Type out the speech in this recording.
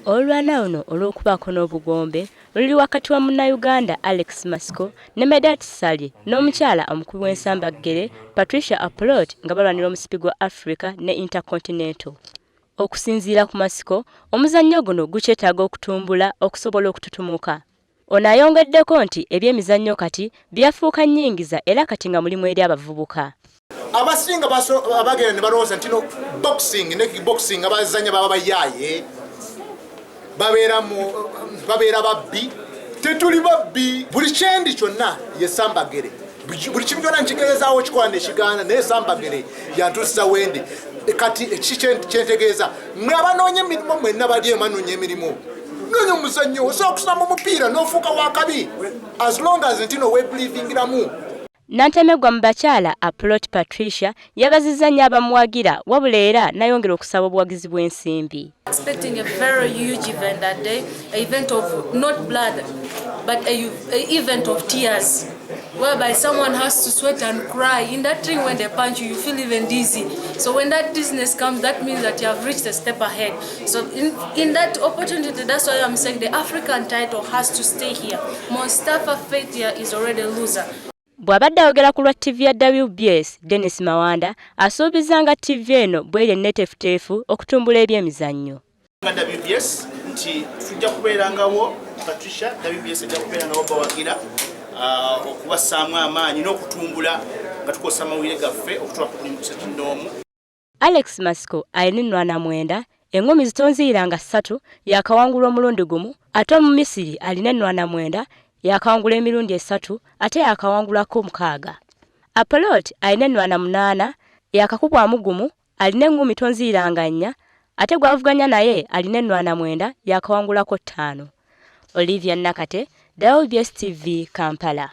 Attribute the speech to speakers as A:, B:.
A: Olwana ono olw'okubaako n'obugombe luli wakati wa Munnayuganda Alex Masiko ne Medati Salye n'omukyala omukulu w'ensambagere Patricia Apolot nga balwanira omusipi gwa Africa ne Intercontinental. Okusinziira ku Masiko, omuzannyo guno gukyetaaga okutumbula okusobola okututumuka. Ono ayongeddeko nti ebyemizannyo kati byafuuka nnyingiza era kati nga mulimu eri abavubuka.
B: Abasinga abagenda ne balowooza nti no boxing ne kickboxing abazannya baba bayaaye babeera babbi. Tetuli babbi. Buli kyendi kyonna ye Sambagere. Buli kimu kyonna nkitegeezaawo kikola nekigaana naye Sambagere yatuusa wendi. Kati kyentegeeza mmwe abanoonya emirimu mwenna bali emanoonya emirimu. Noonya omuzannyo osobola okusamba omupiira n'ofuuka wakabi as long as ntino weebulivingiramu.
A: Nantemegwa mu bakyala Apolot Patricia yabazizza nnyo abamuwagira wabula era nayongera okusaba obuwagizi bw'ensimbi.
C: Expecting a very huge event that day, an event of not blood but an event of tears, whereby someone has to sweat and cry. In that ring when they punch you, you feel even dizzy. So when that dizziness comes, that means that you have reached a step ahead. So in that opportunity, that's why I'm saying the African title has to stay here. Mustafa Faith here is already a loser.
A: Bw'abadde ayogera ku lwa TV ya WBS, Dennis Mawanda asuubiza nga TV eno bw'eri enneeteefuteefu okutumbula ebyemizannyo.
D: WBS nti tujja kubeerangawo Patricia, WBS ejja kubeerangawo bawagira okubassaamu amaanyi n'okutumbula nga tukozesa amawulire gaffe okutuuka ku buli mukisa kinnoomu.
A: Alex Masiko alina 49, eŋŋomi zitonziiranga 3 yakawangulwa omulundi gumu, ate mu Misiri alina 49 yakawangula emirundi 3 ate yakawangulako 6. Apolot alina 48 yakakubwamu gumu alina eŋŋomi tonziiranga 4 ate gwavuganya naye alina 49 yakawangulako 5. Olivia Nakate, WBS TV, Kampala.